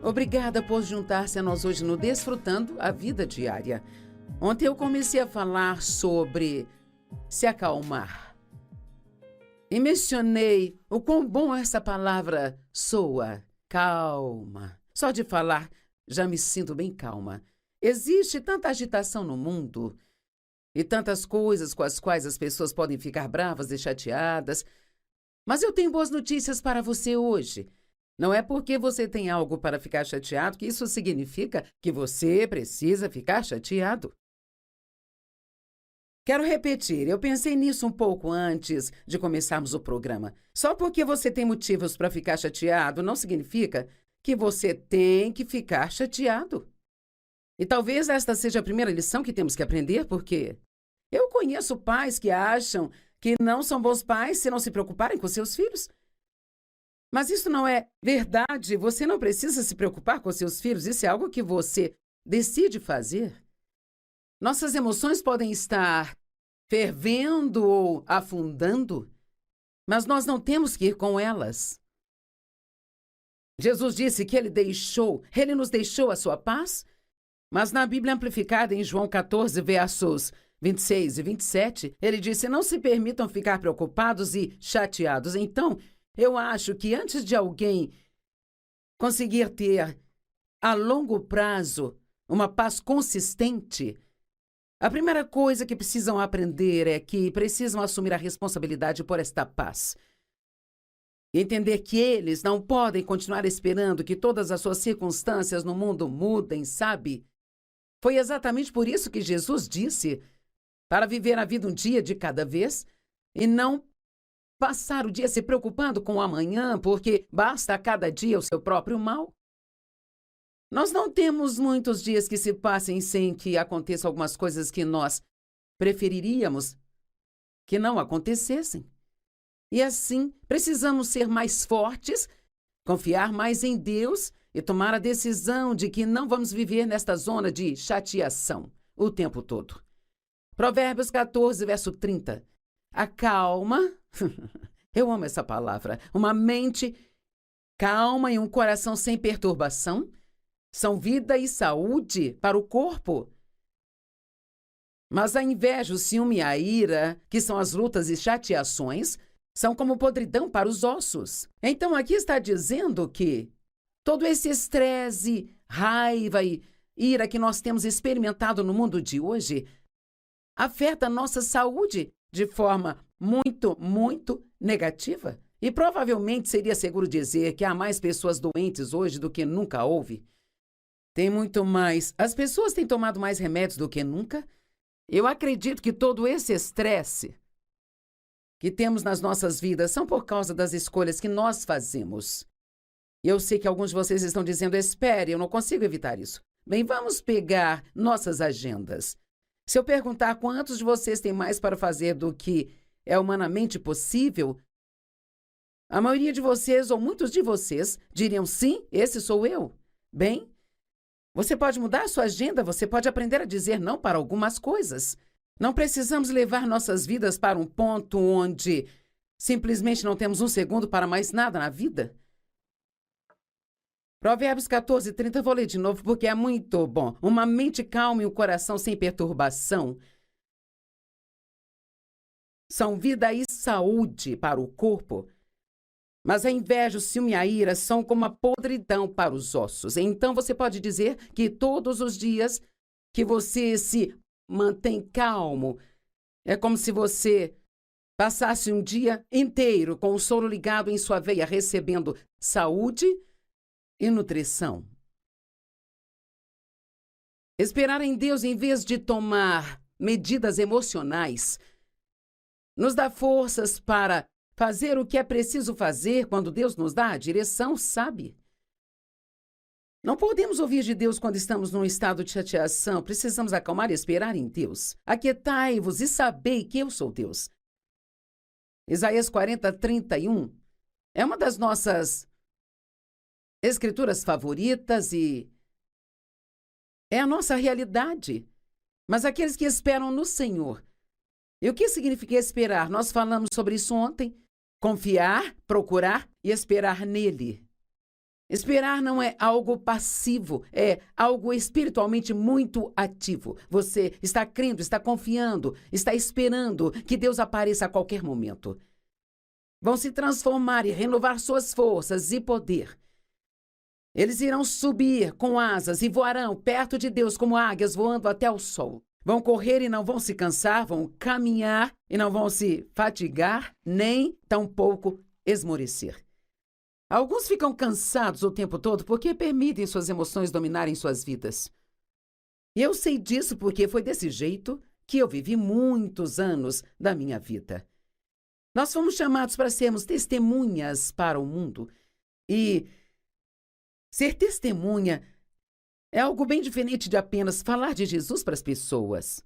Obrigada por juntar-se a nós hoje no Desfrutando a Vida Diária. Ontem eu comecei a falar sobre se acalmar. E mencionei o quão bom essa palavra soa, calma. Só de falar, já me sinto bem calma. Existe tanta agitação no mundo e tantas coisas com as quais as pessoas podem ficar bravas e chateadas. Mas eu tenho boas notícias para você hoje. Não é porque você tem algo para ficar chateado que isso significa que você precisa ficar chateado. Quero repetir, eu pensei nisso um pouco antes de começarmos o programa. Só porque você tem motivos para ficar chateado não significa que você tem que ficar chateado. E talvez esta seja a primeira lição que temos que aprender, porque eu conheço pais que acham que não são bons pais se não se preocuparem com seus filhos. Mas isso não é verdade. Você não precisa se preocupar com seus filhos. Isso é algo que você decide fazer. Nossas emoções podem estar fervendo ou afundando, mas nós não temos que ir com elas. Jesus disse que Ele nos deixou a sua paz, mas na Bíblia Amplificada, em João 14, versos 26 e 27, ele disse: não se permitam ficar preocupados e chateados. Então, eu acho que antes de alguém conseguir ter, a longo prazo, uma paz consistente, a primeira coisa que precisam aprender é que precisam assumir a responsabilidade por esta paz. Entender que eles não podem continuar esperando que todas as suas circunstâncias no mundo mudem, sabe? Foi exatamente por isso que Jesus disse para viver a vida um dia de cada vez e não passar o dia se preocupando com o amanhã, porque basta a cada dia o seu próprio mal. Nós não temos muitos dias que se passem sem que aconteçam algumas coisas que nós preferiríamos que não acontecessem. E assim, precisamos ser mais fortes, confiar mais em Deus e tomar a decisão de que não vamos viver nesta zona de chateação o tempo todo. Provérbios 14, verso 30. A calma, eu amo essa palavra, uma mente calma e um coração sem perturbação são vida e saúde para o corpo. Mas a inveja, o ciúme e a ira, que são as lutas e chateações, são como podridão para os ossos. Então aqui está dizendo que todo esse estresse, raiva e ira que nós temos experimentado no mundo de hoje afeta a nossa saúde de forma muito, muito negativa. E provavelmente seria seguro dizer que há mais pessoas doentes hoje do que nunca houve. Tem muito mais. As pessoas têm tomado mais remédios do que nunca. Eu acredito que todo esse estresse que temos nas nossas vidas são por causa das escolhas que nós fazemos. Eu sei que alguns de vocês estão dizendo: espere, eu não consigo evitar isso. Bem, vamos pegar nossas agendas. Se eu perguntar quantos de vocês têm mais para fazer do que é humanamente possível, a maioria de vocês, ou muitos de vocês, diriam: sim, esse sou eu. Bem, você pode mudar a sua agenda, você pode aprender a dizer não para algumas coisas. Não precisamos levar nossas vidas para um ponto onde simplesmente não temos um segundo para mais nada na vida. Provérbios 14, 30, vou ler de novo porque é muito bom. Uma mente calma e um coração sem perturbação são vida e saúde para o corpo. Mas a inveja, o ciúme e a ira são como a podridão para os ossos. Então você pode dizer que todos os dias que você se mantém calmo, é como se você passasse um dia inteiro com o soro ligado em sua veia, recebendo saúde e nutrição. Esperar em Deus em vez de tomar medidas emocionais nos dá forças para fazer o que é preciso fazer quando Deus nos dá a direção, sabe? Não podemos ouvir de Deus quando estamos num estado de chateação. Precisamos acalmar e esperar em Deus. Aquietai-vos e sabei que eu sou Deus. Isaías 40, 31 é uma das nossas escrituras favoritas e é a nossa realidade. Mas aqueles que esperam no Senhor. E o que significa esperar? Nós falamos sobre isso ontem. Confiar, procurar e esperar nele. Esperar não é algo passivo, é algo espiritualmente muito ativo. Você está crendo, está confiando, está esperando que Deus apareça a qualquer momento. Vão se transformar e renovar suas forças e poder. Eles irão subir com asas e voarão perto de Deus como águias voando até o sol. Vão correr e não vão se cansar, vão caminhar e não vão se fatigar, nem tampouco esmorecer. Alguns ficam cansados o tempo todo porque permitem suas emoções dominarem suas vidas. E eu sei disso porque foi desse jeito que eu vivi muitos anos da minha vida. Nós fomos chamados para sermos testemunhas para o mundo. E ser testemunha é algo bem diferente de apenas falar de Jesus para as pessoas.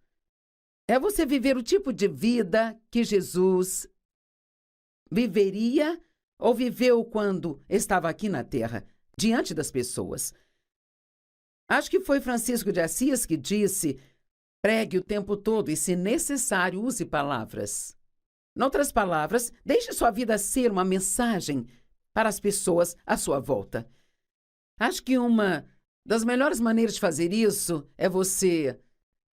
É você viver o tipo de vida que Jesus viveria ou viveu quando estava aqui na Terra, diante das pessoas. Acho que foi Francisco de Assis que disse: pregue o tempo todo e, se necessário, use palavras. Em outras palavras, deixe sua vida ser uma mensagem para as pessoas à sua volta. Acho que uma das melhores maneiras de fazer isso é você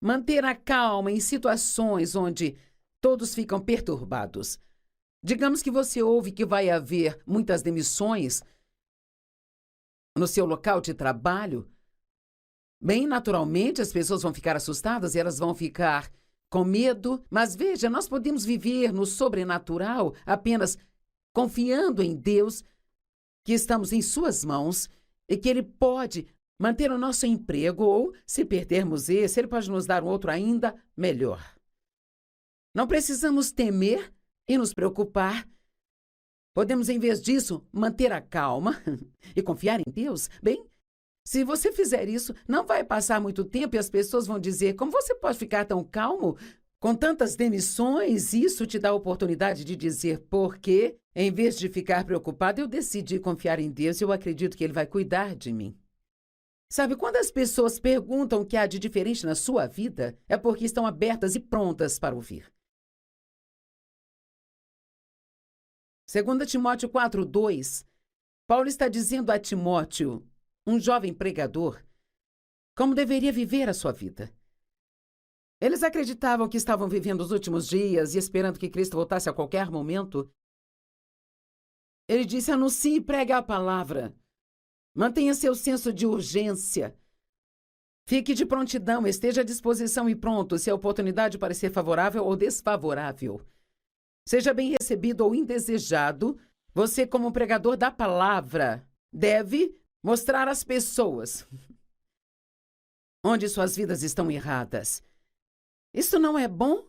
manter a calma em situações onde todos ficam perturbados. Digamos que você ouve que vai haver muitas demissões no seu local de trabalho. Bem naturalmente, as pessoas vão ficar assustadas e elas vão ficar com medo. Mas veja, nós podemos viver no sobrenatural apenas confiando em Deus, que estamos em suas mãos e que Ele pode manter o nosso emprego ou, se perdermos esse, Ele pode nos dar um outro ainda melhor. Não precisamos temer e nos preocupar. Podemos, em vez disso, manter a calma e confiar em Deus. Bem, se você fizer isso, não vai passar muito tempo e as pessoas vão dizer: como você pode ficar tão calmo com tantas demissões? Isso te dá a oportunidade de dizer: porque, em vez de ficar preocupado, eu decidi confiar em Deus e eu acredito que Ele vai cuidar de mim. Sabe, quando as pessoas perguntam o que há de diferente na sua vida, é porque estão abertas e prontas para ouvir. 2 Timóteo 4:2, Paulo está dizendo a Timóteo, um jovem pregador, como deveria viver a sua vida. Eles acreditavam que estavam vivendo os últimos dias e esperando que Cristo voltasse a qualquer momento. Ele disse: anuncie e pregue a palavra. Mantenha seu senso de urgência. Fique de prontidão, esteja à disposição e pronto se a oportunidade parecer favorável ou desfavorável. Seja bem recebido ou indesejado, você, como pregador da palavra, deve mostrar às pessoas onde suas vidas estão erradas. Isso não é bom?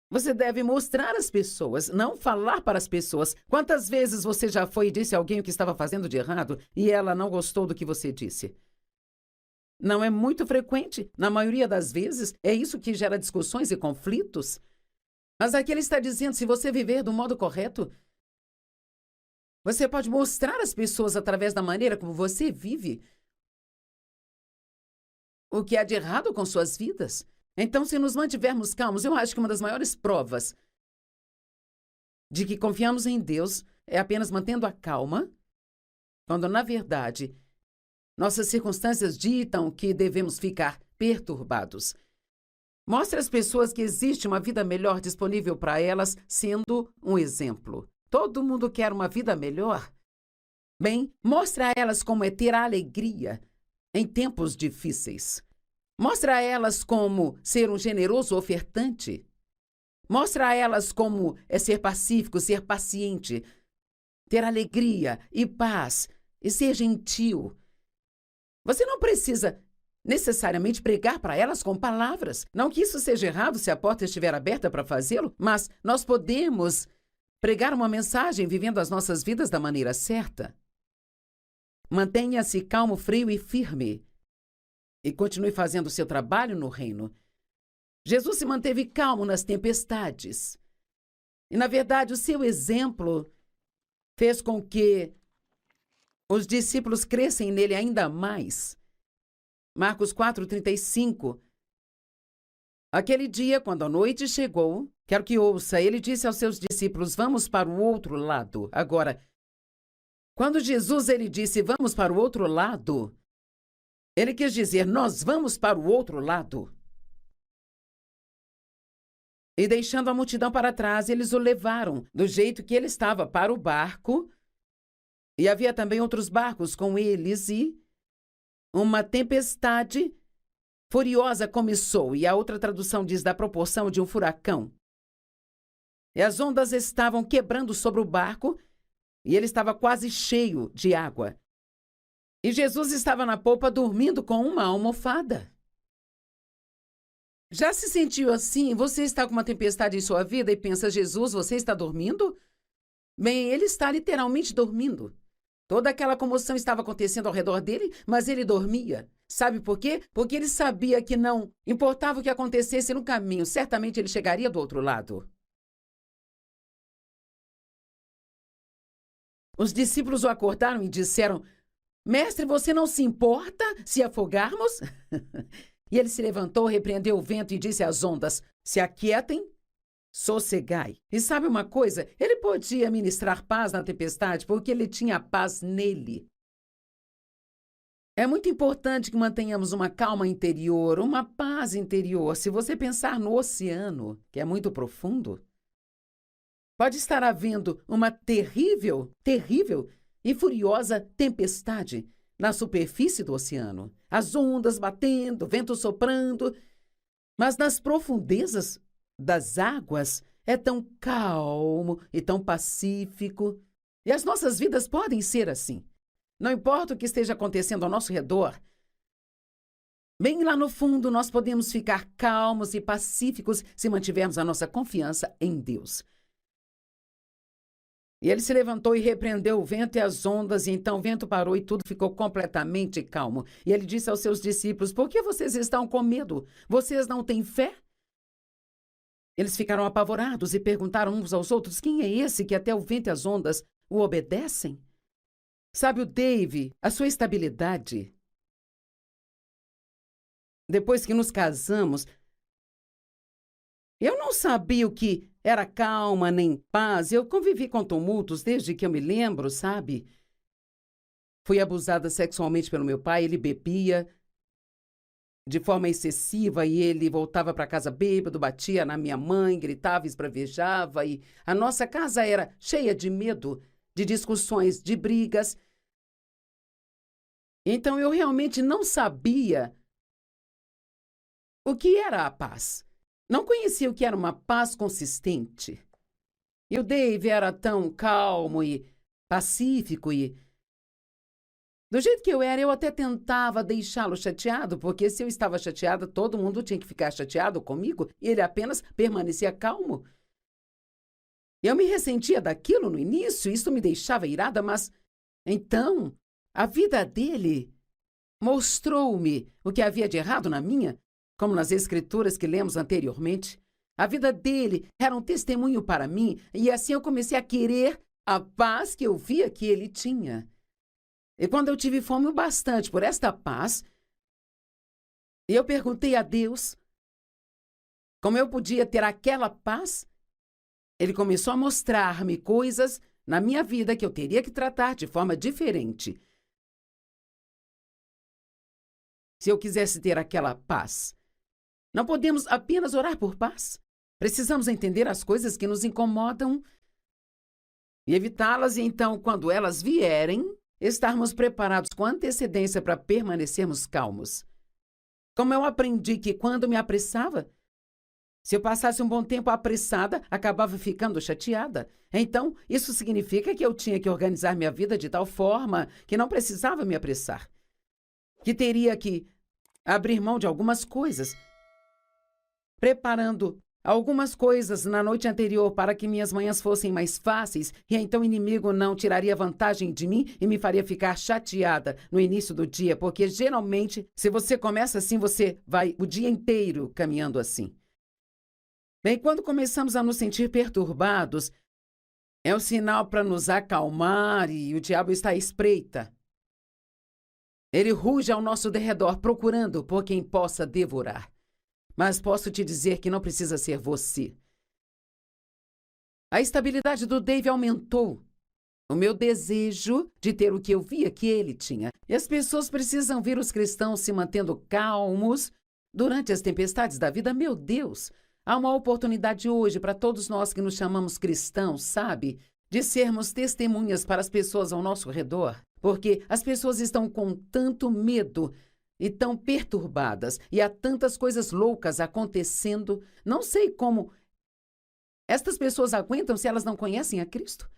Você deve mostrar às pessoas, não falar para as pessoas. Quantas vezes você já foi e disse a alguém o que estava fazendo de errado e ela não gostou do que você disse? Não é muito frequente. Na maioria das vezes, é isso que gera discussões e conflitos. Mas aqui ele está dizendo: se você viver do modo correto, você pode mostrar às pessoas, através da maneira como você vive, o que há de errado com suas vidas. Então, se nos mantivermos calmos, eu acho que uma das maiores provas de que confiamos em Deus é apenas mantendo a calma, quando, na verdade, nossas circunstâncias ditam que devemos ficar perturbados. Mostre às pessoas que existe uma vida melhor disponível para elas, sendo um exemplo. Todo mundo quer uma vida melhor. Bem, mostre a elas como é ter a alegria em tempos difíceis. Mostre a elas como ser um generoso ofertante. Mostre a elas como é ser pacífico, ser paciente, ter alegria e paz e ser gentil. Você não precisa necessariamente pregar para elas com palavras. Não que isso seja errado se a porta estiver aberta para fazê-lo, mas nós podemos pregar uma mensagem vivendo as nossas vidas da maneira certa. Mantenha-se calmo, frio e firme e continue fazendo o seu trabalho no reino. Jesus se manteve calmo nas tempestades. E, na verdade, o seu exemplo fez com que os discípulos crescem nele ainda mais. Marcos 4:35. Aquele dia, quando a noite chegou, quero que ouça, ele disse aos seus discípulos: vamos para o outro lado. Agora, Quando Jesus ele disse, vamos para o outro lado, ele quis dizer, nós vamos para o outro lado. E deixando a multidão para trás, eles o levaram do jeito que ele estava para o barco. E havia também outros barcos com eles e uma tempestade furiosa começou. E a outra tradução diz da proporção de um furacão. E as ondas estavam quebrando sobre o barco e ele estava quase cheio de água. E Jesus estava na popa dormindo com uma almofada. Já se sentiu assim? Você está com uma tempestade em sua vida e pensa, Jesus, você está dormindo? Bem, ele está literalmente dormindo. Toda aquela comoção estava acontecendo ao redor dele, mas ele dormia. Sabe por quê? Porque ele sabia que não importava o que acontecesse no caminho, certamente ele chegaria do outro lado. Os discípulos o acordaram e disseram, Mestre, você não se importa se afogarmos? E ele se levantou, repreendeu o vento e disse às ondas, se aquietem, sossegai. E sabe uma coisa? Ele podia ministrar paz na tempestade porque ele tinha paz nele. É muito importante que mantenhamos uma calma interior, uma paz interior. Se você pensar no oceano, que é muito profundo, pode estar havendo uma terrível e furiosa tempestade na superfície do oceano. As ondas batendo, vento soprando. Mas nas profundezas das águas é tão calmo e tão pacífico. E as nossas vidas podem ser assim. Não importa o que esteja acontecendo ao nosso redor, bem lá no fundo nós podemos ficar calmos e pacíficos se mantivermos a nossa confiança em Deus. E ele se levantou e repreendeu o vento e as ondas, e então o vento parou e tudo ficou completamente calmo. E ele disse aos seus discípulos, por que vocês estão com medo? Vocês não têm fé? Eles ficaram apavorados e perguntaram uns aos outros, quem é esse que até o vento e as ondas o obedecem? Sabe o Dave, a sua estabilidade? Depois que nos casamos, eu não sabia o que era calma nem paz. Eu convivi com tumultos desde que eu me lembro, sabe? Fui abusada sexualmente pelo meu pai, ele bebia de forma excessiva e ele voltava para casa bêbado, batia na minha mãe, gritava, esbravejava e a nossa casa era cheia de medo, de discussões, de brigas. Então eu realmente não sabia o que era a paz. Não conhecia o que era uma paz consistente. E o Dave era tão calmo e pacífico e... Do jeito que eu era, eu até tentava deixá-lo chateado, porque se eu estava chateada, todo mundo tinha que ficar chateado comigo e ele apenas permanecia calmo. Eu me ressentia daquilo no início, isso me deixava irada, mas... Então, a vida dele mostrou-me o que havia de errado na minha, como nas escrituras que lemos anteriormente. A vida dele era um testemunho para mim, e assim eu comecei a querer a paz que eu via que ele tinha. E quando eu tive fome o bastante por esta paz, eu perguntei a Deus como eu podia ter aquela paz. Ele começou a mostrar-me coisas na minha vida que eu teria que tratar de forma diferente. Se eu quisesse ter aquela paz. Não podemos apenas orar por paz. Precisamos entender as coisas que nos incomodam e evitá-las, e então, quando elas vierem, estarmos preparados com antecedência para permanecermos calmos. Como eu aprendi que quando me apressava, se eu passasse um bom tempo apressada, acabava ficando chateada. Então, isso significa que eu tinha que organizar minha vida de tal forma que não precisava me apressar. Que teria que abrir mão de algumas coisas, preparando algumas coisas na noite anterior para que minhas manhãs fossem mais fáceis, e então o inimigo não tiraria vantagem de mim e me faria ficar chateada no início do dia, porque geralmente, se você começa assim, você vai o dia inteiro caminhando assim. Bem, quando começamos a nos sentir perturbados, é um sinal para nos acalmar e o diabo está à espreita. Ele ruge ao nosso derredor, procurando por quem possa devorar. Mas posso te dizer que não precisa ser você. A estabilidade do Dave aumentou. o meu desejo de ter o que eu via que ele tinha. E as pessoas precisam ver os cristãos se mantendo calmos durante as tempestades da vida. Meu Deus, há uma oportunidade hoje para todos nós que nos chamamos cristãos, sabe? De sermos testemunhas para as pessoas ao nosso redor. Porque as pessoas estão com tanto medo e tão perturbadas. E há tantas coisas loucas acontecendo. Não sei como estas pessoas aguentam se elas não conhecem a Cristo.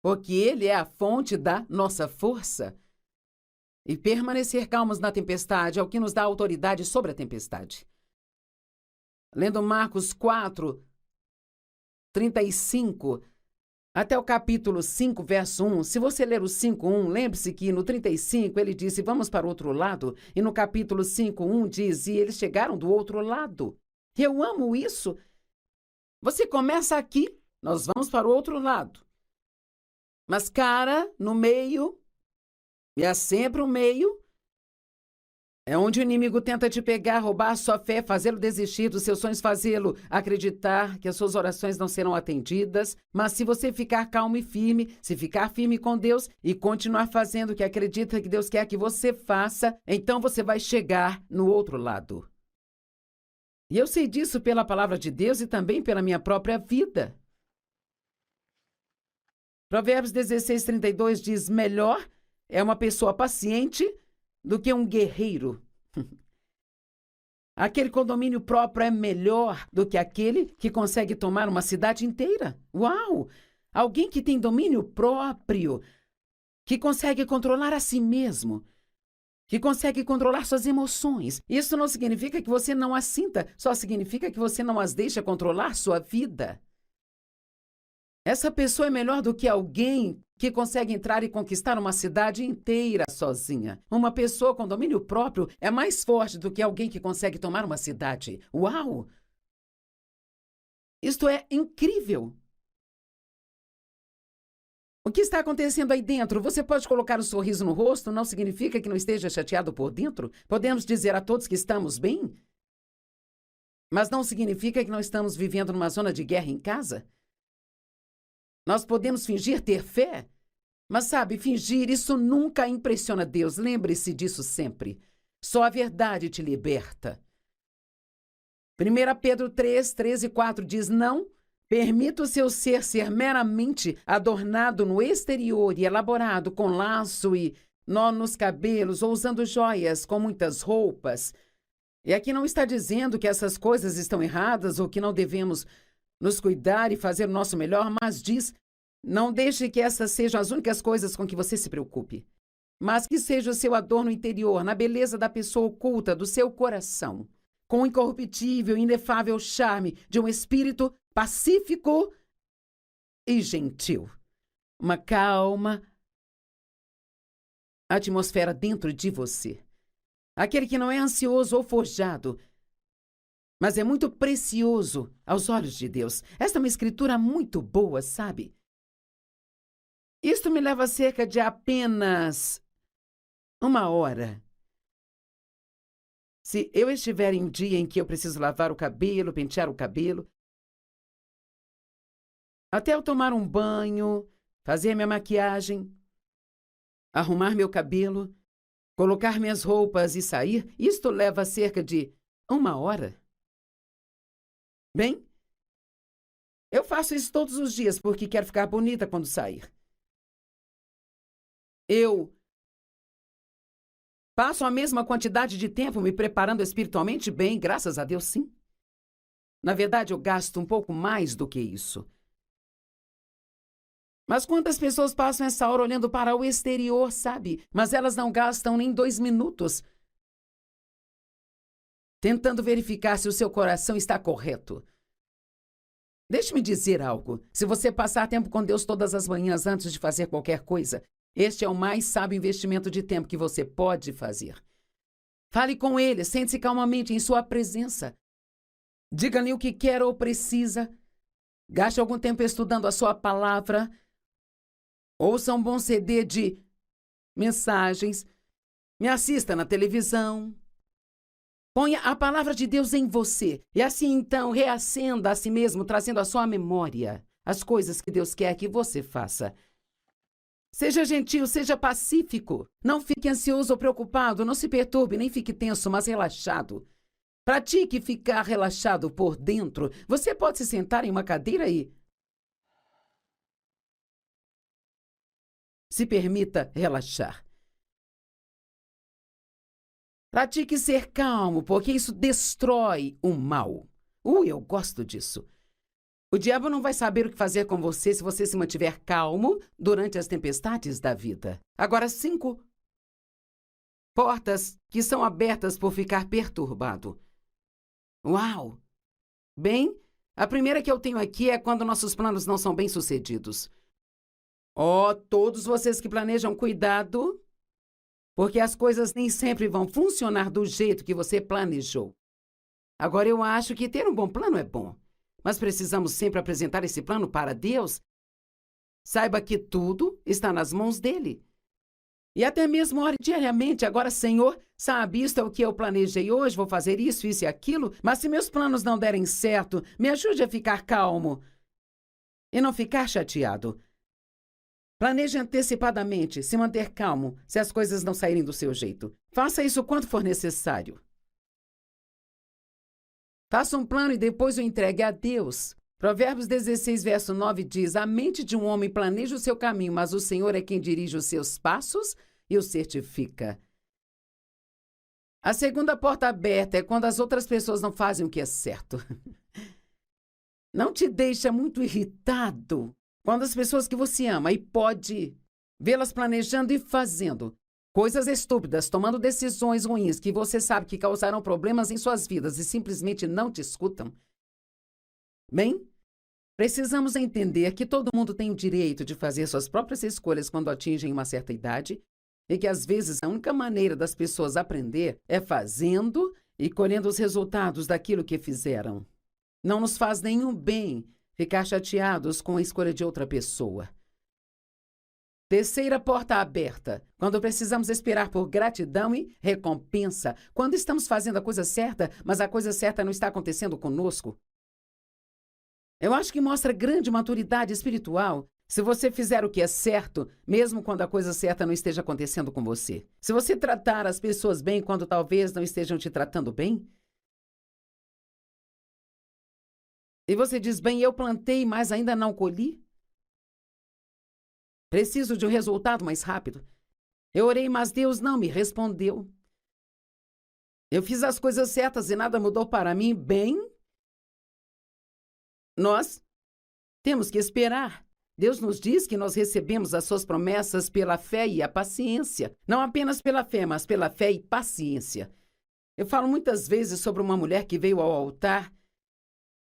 Porque Ele é a fonte da nossa força. E permanecer calmos na tempestade é o que nos dá autoridade sobre a tempestade. Lendo Marcos 4, 35, até o capítulo 5, verso 1. Se você ler o 5:1, lembre-se que no 35 ele disse, vamos para o outro lado. E no capítulo 5:1 diz, e eles chegaram do outro lado. Eu amo isso. Você começa aqui, nós vamos para o outro lado. Mas, cara, no meio, e há sempre um meio, é onde o inimigo tenta te pegar, roubar a sua fé, fazê-lo desistir dos seus sonhos, fazê-lo acreditar que as suas orações não serão atendidas. Mas se você ficar calmo e firme, se ficar firme com Deus e continuar fazendo o que acredita que Deus quer que você faça, então você vai chegar no outro lado. E eu sei disso pela palavra de Deus e também pela minha própria vida. Provérbios 16:32 diz, melhor é uma pessoa paciente do que um guerreiro. Aquele com domínio próprio é melhor do que aquele que consegue tomar uma cidade inteira. Uau! Alguém que tem domínio próprio, que consegue controlar a si mesmo, que consegue controlar suas emoções. Isso não significa que você não as sinta, só significa que você não as deixa controlar sua vida. Essa pessoa é melhor do que alguém que consegue entrar e conquistar uma cidade inteira sozinha. Uma pessoa com domínio próprio é mais forte do que alguém que consegue tomar uma cidade. Uau! Isto é incrível! O que está acontecendo aí dentro? Você pode colocar um sorriso no rosto, não significa que não esteja chateado por dentro? Podemos dizer a todos que estamos bem? Mas não significa que não estamos vivendo numa zona de guerra em casa? Nós podemos fingir ter fé, mas sabe, fingir, isso nunca impressiona Deus. Lembre-se disso sempre. Só a verdade te liberta. 1 Pedro 3, 13 e 4 diz, não permita o seu ser meramente adornado no exterior e elaborado com laço e nó nos cabelos ou usando joias com muitas roupas. E aqui não está dizendo que essas coisas estão erradas ou que não devemos nos cuidar e fazer o nosso melhor, mas diz, não deixe que essas sejam as únicas coisas com que você se preocupe, mas que seja o seu adorno interior, na beleza da pessoa oculta do seu coração, com o incorruptível e inefável charme de um espírito pacífico e gentil. Uma calma atmosfera dentro de você. Aquele que não é ansioso ou forjado, mas é muito precioso aos olhos de Deus. Esta é uma escritura muito boa, sabe? Isto me leva cerca de apenas 1 hora. Se eu estiver em um dia em que eu preciso lavar o cabelo, pentear o cabelo, até eu tomar um banho, fazer minha maquiagem, arrumar meu cabelo, colocar minhas roupas e sair, isto leva cerca de 1 hora. Bem, eu faço isso todos os dias porque quero ficar bonita quando sair. Eu passo a mesma quantidade de tempo me preparando espiritualmente bem, graças a Deus, sim. Na verdade, eu gasto um pouco mais do que isso. Mas quantas pessoas passam essa hora olhando para o exterior, sabe? Mas elas não gastam nem 2 minutos tentando verificar se o seu coração está correto. Deixe-me dizer algo. Se você passar tempo com Deus todas as manhãs antes de fazer qualquer coisa, este é o mais sábio investimento de tempo que você pode fazer. Fale com Ele, sente-se calmamente em sua presença. Diga-lhe o que quer ou precisa. Gaste algum tempo estudando a sua palavra. Ouça um bom CD de mensagens. Me assista na televisão. Ponha a palavra de Deus em você e assim então reacenda a si mesmo, trazendo à sua memória as coisas que Deus quer que você faça. Seja gentil, seja pacífico. Não fique ansioso ou preocupado, não se perturbe, nem fique tenso, mas relaxado. Pratique ficar relaxado por dentro. Você pode se sentar em uma cadeira e se permita relaxar. Pratique ser calmo, porque isso destrói o mal. Eu gosto disso. O diabo não vai saber o que fazer com você se você se mantiver calmo durante as tempestades da vida. Agora, 5 portas que são abertas por ficar perturbado. Uau! Bem, a primeira que eu tenho aqui é quando nossos planos não são bem-sucedidos. Todos vocês que planejam, cuidado, porque as coisas nem sempre vão funcionar do jeito que você planejou. Agora, eu acho que ter um bom plano é bom, mas precisamos sempre apresentar esse plano para Deus. Saiba que tudo está nas mãos dele. E até mesmo ore diariamente. Agora, Senhor, sabe, isto é o que eu planejei hoje, vou fazer isso e aquilo, mas se meus planos não derem certo, me ajude a ficar calmo e não ficar chateado. Planeje antecipadamente, se manter calmo, se as coisas não saírem do seu jeito. Faça isso quando for necessário. Faça um plano e depois o entregue a Deus. Provérbios 16, verso 9 diz: a mente de um homem planeja o seu caminho, mas o Senhor é quem dirige os seus passos e o certifica. A segunda porta aberta é quando as outras pessoas não fazem o que é certo. Não te deixa muito irritado quando as pessoas que você ama e pode vê-las planejando e fazendo coisas estúpidas, tomando decisões ruins que você sabe que causarão problemas em suas vidas e simplesmente não te escutam? Bem, precisamos entender que todo mundo tem o direito de fazer suas próprias escolhas quando atingem uma certa idade e que, às vezes, a única maneira das pessoas aprender é fazendo e colhendo os resultados daquilo que fizeram. Não nos faz nenhum bem ficar chateados com a escolha de outra pessoa. Terceira porta aberta, quando precisamos esperar por gratidão e recompensa, quando estamos fazendo a coisa certa, mas a coisa certa não está acontecendo conosco. Eu acho que mostra grande maturidade espiritual se você fizer o que é certo, mesmo quando a coisa certa não esteja acontecendo com você. Se você tratar as pessoas bem quando talvez não estejam te tratando bem. E você diz: bem, eu plantei, mas ainda não colhi. Preciso de um resultado mais rápido. Eu orei, mas Deus não me respondeu. Eu fiz as coisas certas e nada mudou para mim. Bem, nós temos que esperar. Deus nos diz que nós recebemos as suas promessas pela fé e a paciência. Não apenas pela fé, mas pela fé e paciência. Eu falo muitas vezes sobre uma mulher que veio ao altar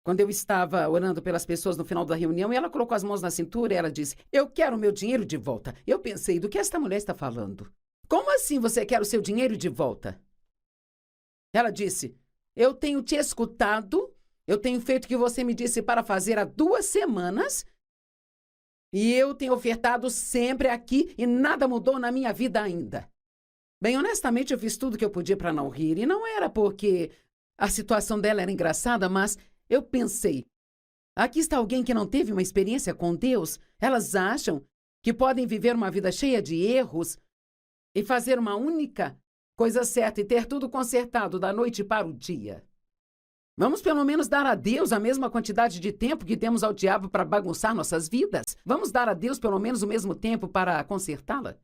quando eu estava orando pelas pessoas no final da reunião, e ela colocou as mãos na cintura e ela disse: eu quero o meu dinheiro de volta. Eu pensei: do que esta mulher está falando? Como assim você quer o seu dinheiro de volta? Ela disse: eu tenho te escutado, eu tenho feito o que você me disse para fazer há 2 semanas, e eu tenho ofertado sempre aqui e nada mudou na minha vida ainda. Bem, honestamente, eu fiz tudo o que eu podia para não rir, e não era porque a situação dela era engraçada, mas eu pensei: aqui está alguém que não teve uma experiência com Deus. Elas acham que podem viver uma vida cheia de erros e fazer uma única coisa certa e ter tudo consertado da noite para o dia. Vamos pelo menos dar a Deus a mesma quantidade de tempo que temos ao diabo para bagunçar nossas vidas? Vamos dar a Deus pelo menos o mesmo tempo para consertá-la?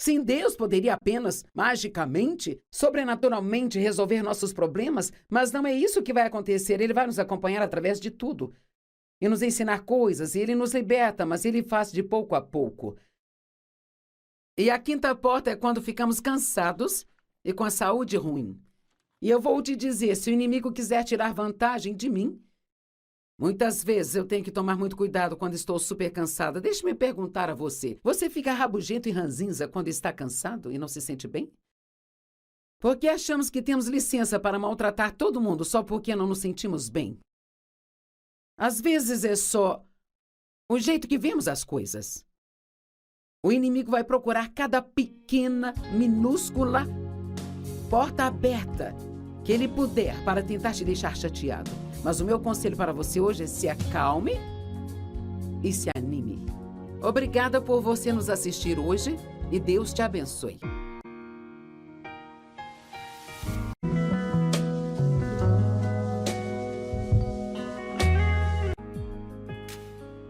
Sim, Deus poderia apenas, magicamente, sobrenaturalmente resolver nossos problemas, mas não é isso que vai acontecer. Ele vai nos acompanhar através de tudo e nos ensinar coisas, e Ele nos liberta, mas Ele faz de pouco a pouco. E a quinta porta é quando ficamos cansados e com a saúde ruim. E eu vou te dizer, se o inimigo quiser tirar vantagem de mim, muitas vezes eu tenho que tomar muito cuidado quando estou super cansada. Deixe-me perguntar a você: você fica rabugento e ranzinza quando está cansado e não se sente bem? Por que achamos que temos licença para maltratar todo mundo só porque não nos sentimos bem? Às vezes é só o jeito que vemos as coisas. O inimigo vai procurar cada pequena, minúscula porta aberta que ele puder para tentar te deixar chateado. Mas o meu conselho para você hoje é: se acalme e se anime. Obrigada por você nos assistir hoje e Deus te abençoe.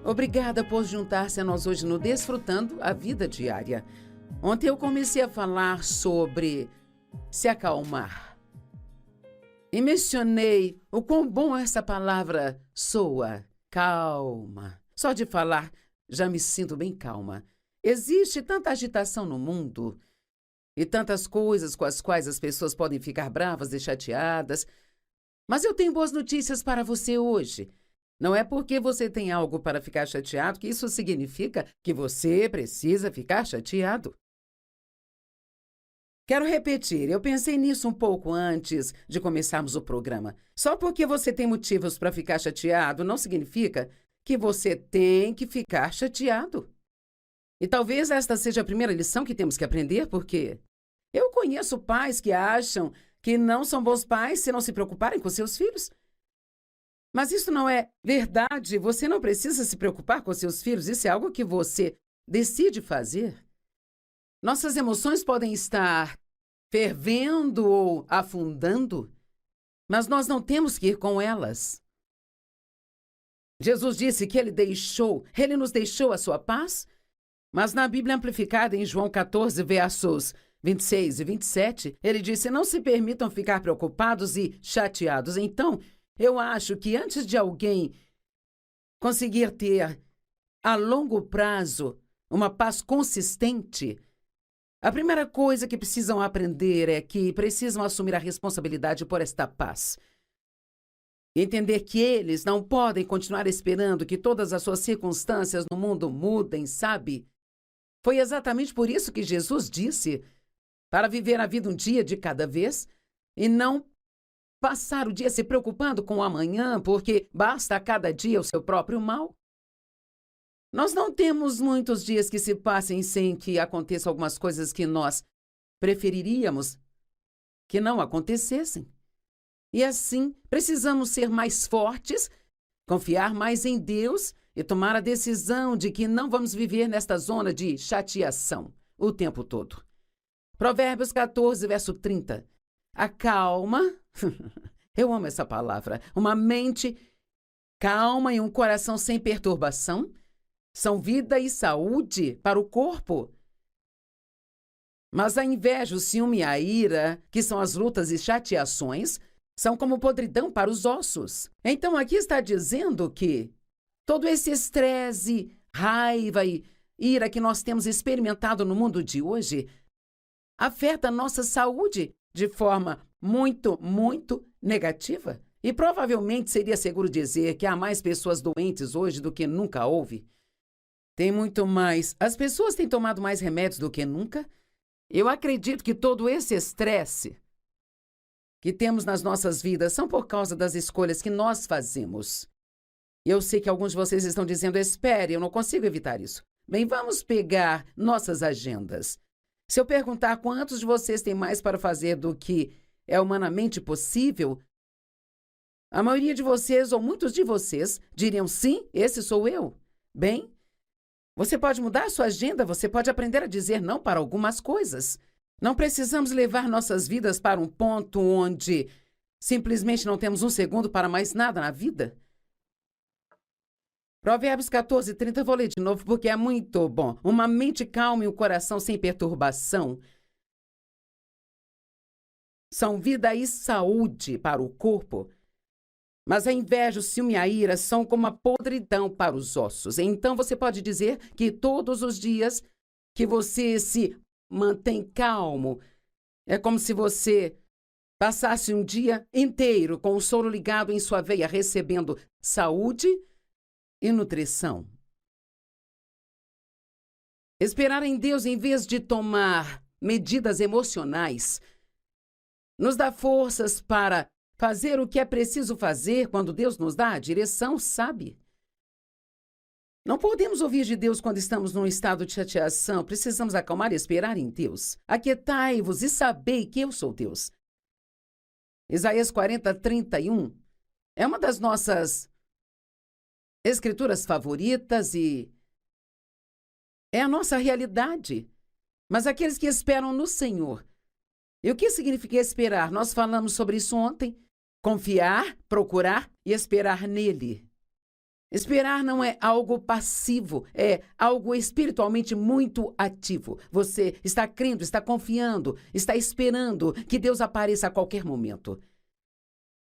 Obrigada por juntar-se a nós hoje no Desfrutando a Vida Diária. Ontem eu comecei a falar sobre se acalmar. E mencionei o quão bom essa palavra soa, calma. Só de falar, já me sinto bem calma. Existe tanta agitação no mundo e tantas coisas com as quais as pessoas podem ficar bravas e chateadas. Mas eu tenho boas notícias para você hoje. Não é porque você tem algo para ficar chateado que isso significa que você precisa ficar chateado. Quero repetir, eu pensei nisso um pouco antes de começarmos o programa. Só porque você tem motivos para ficar chateado não significa que você tem que ficar chateado. E talvez esta seja a primeira lição que temos que aprender, porque eu conheço pais que acham que não são bons pais se não se preocuparem com seus filhos. Mas isso não é verdade. Você não precisa se preocupar com seus filhos. Isso é algo que você decide fazer. Nossas emoções podem estar fervendo ou afundando, mas nós não temos que ir com elas. Jesus disse que Ele nos deixou a sua paz, mas na Bíblia Amplificada, em João 14, versos 26 e 27, ele disse: não se permitam ficar preocupados e chateados. Então, eu acho que antes de alguém conseguir ter, a longo prazo, uma paz consistente, a primeira coisa que precisam aprender é que precisam assumir a responsabilidade por esta paz. Entender que eles não podem continuar esperando que todas as suas circunstâncias no mundo mudem, sabe? Foi exatamente por isso que Jesus disse para viver a vida um dia de cada vez e não passar o dia se preocupando com o amanhã, porque basta a cada dia o seu próprio mal. Nós não temos muitos dias que se passem sem que aconteçam algumas coisas que nós preferiríamos que não acontecessem. E assim, precisamos ser mais fortes, confiar mais em Deus e tomar a decisão de que não vamos viver nesta zona de chateação o tempo todo. Provérbios 14, verso 30. A calma, eu amo essa palavra, uma mente calma e um coração sem perturbação são vida e saúde para o corpo. Mas a inveja, o ciúme e a ira, que são as lutas e chateações, são como podridão para os ossos. Então aqui está dizendo que todo esse estresse, raiva e ira que nós temos experimentado no mundo de hoje afeta a nossa saúde de forma muito, muito negativa. E provavelmente seria seguro dizer que há mais pessoas doentes hoje do que nunca houve. Tem muito mais. As pessoas têm tomado mais remédios do que nunca. Eu acredito que todo esse estresse que temos nas nossas vidas são por causa das escolhas que nós fazemos. Eu sei que alguns de vocês estão dizendo: espere, eu não consigo evitar isso. Bem, vamos pegar nossas agendas. Se eu perguntar quantos de vocês têm mais para fazer do que é humanamente possível, a maioria de vocês, ou muitos de vocês, diriam: sim, esse sou eu. Bem, você pode mudar a sua agenda, você pode aprender a dizer não para algumas coisas. Não precisamos levar nossas vidas para um ponto onde simplesmente não temos um segundo para mais nada na vida. Provérbios 14, 30, vou ler de novo porque é muito bom. Uma mente calma e um coração sem perturbação são vida e saúde para o corpo. Mas a inveja, o ciúme e a ira são como a podridão para os ossos. Então você pode dizer que todos os dias que você se mantém calmo, é como se você passasse um dia inteiro com o soro ligado em sua veia, recebendo saúde e nutrição. Esperar em Deus em vez de tomar medidas emocionais nos dá forças para fazer o que é preciso fazer quando Deus nos dá a direção, sabe? Não podemos ouvir de Deus quando estamos num estado de chateação. Precisamos acalmar e esperar em Deus. Aquietai-vos e sabei que eu sou Deus. Isaías 40, 31 é uma das nossas escrituras favoritas e É a nossa realidade. Mas aqueles que esperam no Senhor. E o que significa esperar? Nós falamos sobre isso ontem. Confiar, procurar e esperar nele. Esperar não é algo passivo, é algo espiritualmente muito ativo. Você está crendo, está confiando, está esperando que Deus apareça a qualquer momento.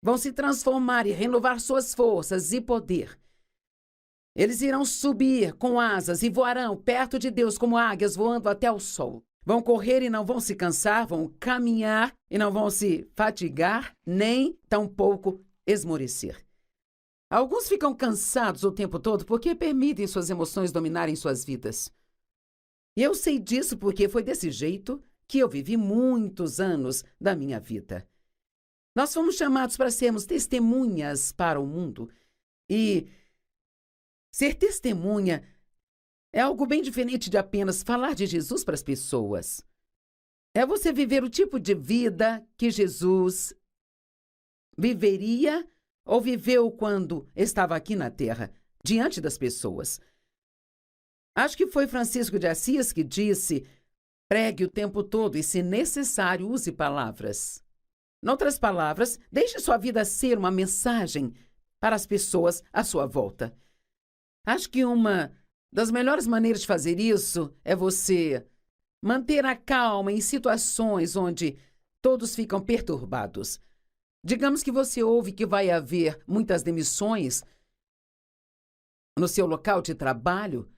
Vão se transformar e renovar suas forças e poder. Eles irão subir com asas e voarão perto de Deus como águias voando até o sol. Vão correr e não vão se cansar, vão caminhar e não vão se fatigar, nem tampouco esmorecer. Alguns ficam cansados o tempo todo porque permitem suas emoções dominarem suas vidas. E eu sei disso porque foi desse jeito que eu vivi muitos anos da minha vida. Nós fomos chamados para sermos testemunhas para o mundo. E ser testemunha é algo bem diferente de apenas falar de Jesus para as pessoas. É você viver o tipo de vida que Jesus viveria ou viveu quando estava aqui na Terra, diante das pessoas. Acho que foi Francisco de Assis que disse: pregue o tempo todo e, se necessário, use palavras. Em outras palavras, deixe sua vida ser uma mensagem para as pessoas à sua volta. Acho que uma das melhores maneiras de fazer isso é você manter a calma em situações onde todos ficam perturbados. Digamos que você ouve que vai haver muitas demissões no seu local de trabalho.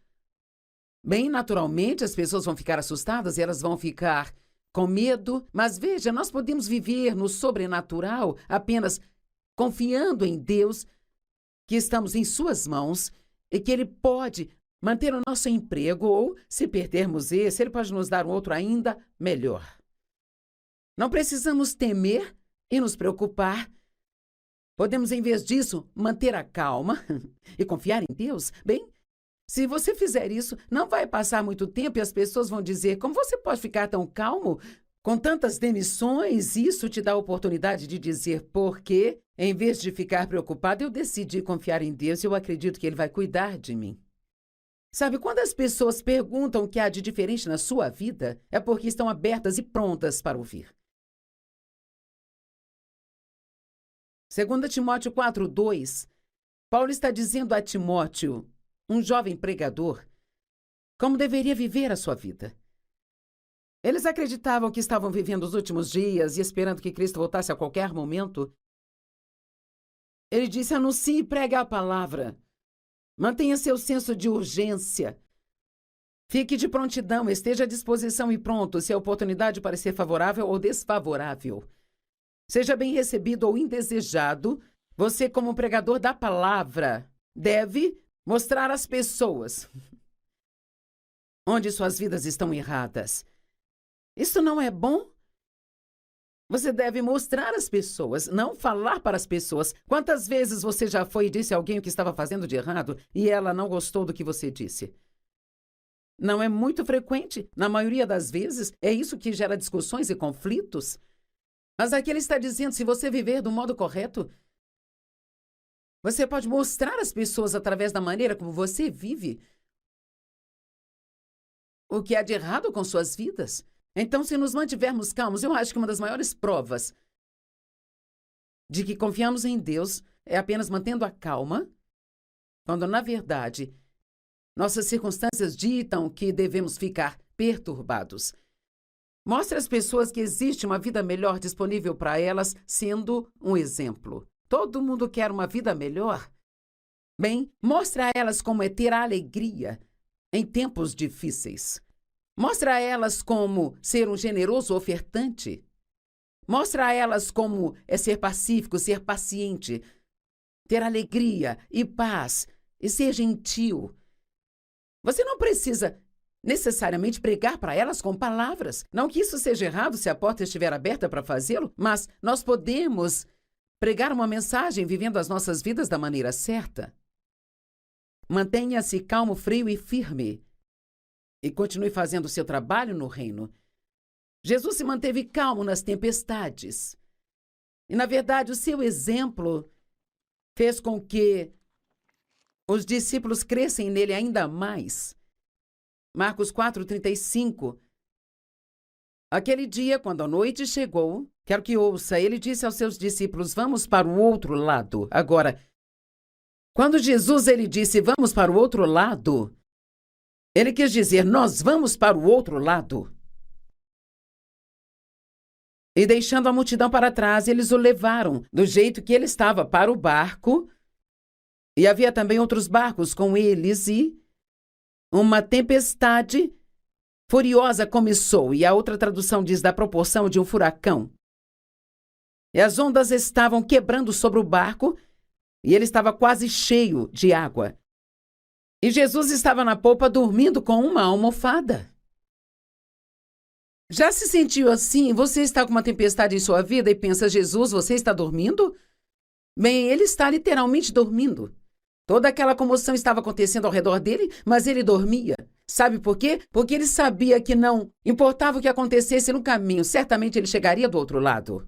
Bem naturalmente, as pessoas vão ficar assustadas e elas vão ficar com medo. Mas veja, nós podemos viver no sobrenatural apenas confiando em Deus, que estamos em suas mãos e que Ele pode manter o nosso emprego ou, se perdermos esse, Ele pode nos dar um outro ainda melhor. Não precisamos temer e nos preocupar. Podemos, em vez disso, manter a calma e confiar em Deus. Bem, se você fizer isso, não vai passar muito tempo e as pessoas vão dizer: como você pode ficar tão calmo com tantas demissões? Isso te dá a oportunidade de dizer: porque, em vez de ficar preocupado, eu decidi confiar em Deus e eu acredito que Ele vai cuidar de mim. Sabe, quando as pessoas perguntam o que há de diferente na sua vida, é porque estão abertas e prontas para ouvir. 2 Timóteo 4:2, Paulo está dizendo a Timóteo, um jovem pregador, como deveria viver a sua vida. Eles acreditavam que estavam vivendo os últimos dias e esperando que Cristo voltasse a qualquer momento. Ele disse: anuncie e pregue a palavra. Mantenha seu senso de urgência. Fique de prontidão, esteja à disposição e pronto se a oportunidade parecer favorável ou desfavorável. Seja bem recebido ou indesejado, você, como pregador da palavra, deve mostrar às pessoas onde suas vidas estão erradas. Isso não é bom? Você deve mostrar às pessoas, não falar para as pessoas. Quantas vezes você já foi e disse a alguém o que estava fazendo de errado e ela não gostou do que você disse? Não é muito frequente. Na maioria das vezes, é isso que gera discussões e conflitos. Mas aqui ele está dizendo: se você viver do modo correto, você pode mostrar às pessoas, através da maneira como você vive, o que há de errado com suas vidas. Então, se nos mantivermos calmos, eu acho que uma das maiores provas de que confiamos em Deus é apenas mantendo a calma, quando, na verdade, nossas circunstâncias ditam que devemos ficar perturbados. Mostre às pessoas que existe uma vida melhor disponível para elas, sendo um exemplo. Todo mundo quer uma vida melhor. Bem, mostre a elas como é ter alegria em tempos difíceis. Mostre a elas como ser um generoso ofertante. Mostre a elas como é ser pacífico, ser paciente, ter alegria e paz e ser gentil. Você não precisa necessariamente pregar para elas com palavras. Não que isso seja errado se a porta estiver aberta para fazê-lo, mas nós podemos pregar uma mensagem vivendo as nossas vidas da maneira certa. Mantenha-se calmo, frio e firme e continue fazendo o seu trabalho no reino. Jesus se manteve calmo nas tempestades. E, na verdade, o seu exemplo fez com que os discípulos crescem nele ainda mais. Marcos 4:35. Aquele dia, quando a noite chegou, quero que ouça, ele disse aos seus discípulos, vamos para o outro lado. Agora, quando Jesus ele disse, vamos para o outro lado, ele quis dizer, nós vamos para o outro lado. E deixando a multidão para trás, eles o levaram do jeito que ele estava para o barco. E havia também outros barcos com eles e uma tempestade furiosa começou. E a outra tradução diz da proporção de um furacão. E as ondas estavam quebrando sobre o barco e ele estava quase cheio de água. E Jesus estava na popa dormindo com uma almofada. Já se sentiu assim? Você está com uma tempestade em sua vida e pensa, Jesus, você está dormindo? Bem, ele está literalmente dormindo. Toda aquela comoção estava acontecendo ao redor dele, mas ele dormia. Sabe por quê? Porque ele sabia que não importava o que acontecesse no caminho, certamente ele chegaria do outro lado.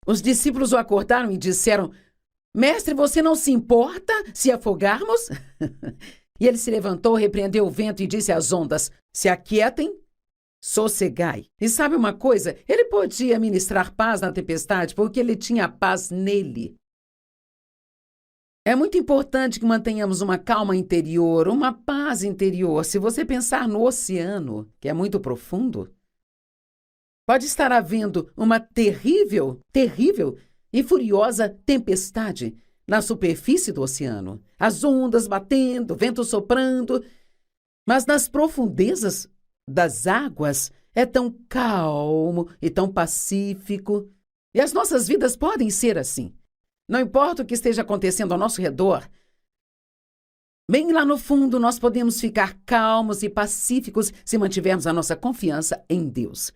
Os discípulos o acordaram e disseram, Mestre, você não se importa se afogarmos? E ele se levantou, repreendeu o vento e disse às ondas, se aquietem, sossegai. E sabe uma coisa? Ele podia ministrar paz na tempestade porque ele tinha paz nele. É muito importante que mantenhamos uma calma interior, uma paz interior. Se você pensar no oceano, que é muito profundo, pode estar havendo uma terrível e furiosa tempestade na superfície do oceano. As ondas batendo, vento soprando. Mas nas profundezas das águas é tão calmo e tão pacífico. E as nossas vidas podem ser assim. Não importa o que esteja acontecendo ao nosso redor, bem lá no fundo nós podemos ficar calmos e pacíficos se mantivermos a nossa confiança em Deus.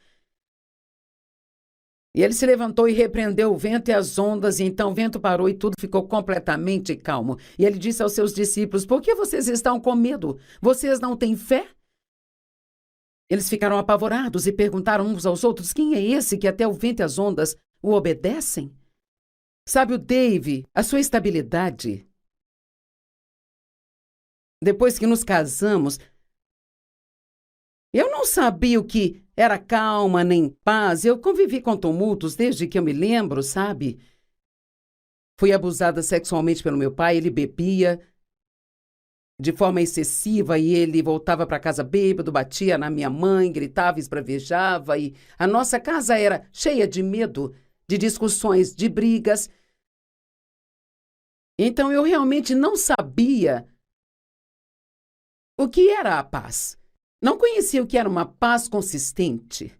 E ele se levantou e repreendeu o vento e as ondas, e então o vento parou e tudo ficou completamente calmo. E ele disse aos seus discípulos, por que vocês estão com medo? Vocês não têm fé? Eles ficaram apavorados e perguntaram uns aos outros, quem é esse que até o vento e as ondas o obedecem? Sabe o Dave, a sua estabilidade? Depois que nos casamos, eu não sabia o que era calma nem paz. Eu convivi com tumultos desde que eu me lembro, sabe? Fui abusada sexualmente pelo meu pai, ele bebia de forma excessiva e ele voltava para casa bêbado, batia na minha mãe, gritava, esbravejava e a nossa casa era cheia de medo, de discussões, de brigas. Então eu realmente não sabia o que era a paz. Não conhecia o que era uma paz consistente.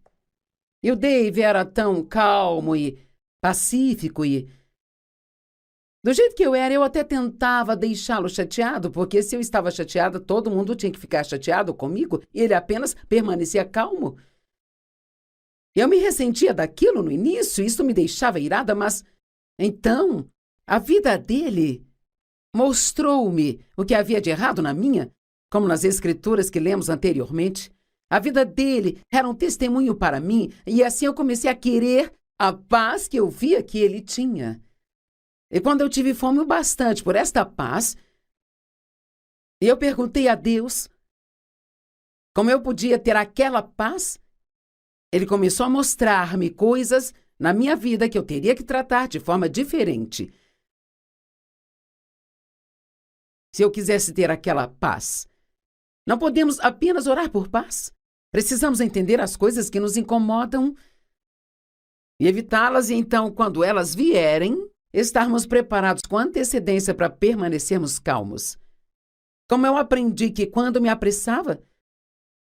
E o Dave era tão calmo e pacífico e... Do jeito que eu era, eu até tentava deixá-lo chateado, porque se eu estava chateada, todo mundo tinha que ficar chateado comigo e ele apenas permanecia calmo. Eu me ressentia daquilo no início, isso me deixava irada, mas... Então, a vida dele mostrou-me o que havia de errado na minha, como nas escrituras que lemos anteriormente. A vida dele era um testemunho para mim, e assim eu comecei a querer a paz que eu via que ele tinha. E quando eu tive fome o bastante por esta paz, eu perguntei a Deus como eu podia ter aquela paz. Ele começou a mostrar-me coisas na minha vida que eu teria que tratar de forma diferente. Se eu quisesse ter aquela paz. Não podemos apenas orar por paz. Precisamos entender as coisas que nos incomodam e evitá-las, e então, quando elas vierem, estarmos preparados com antecedência para permanecermos calmos. Como eu aprendi que quando me apressava,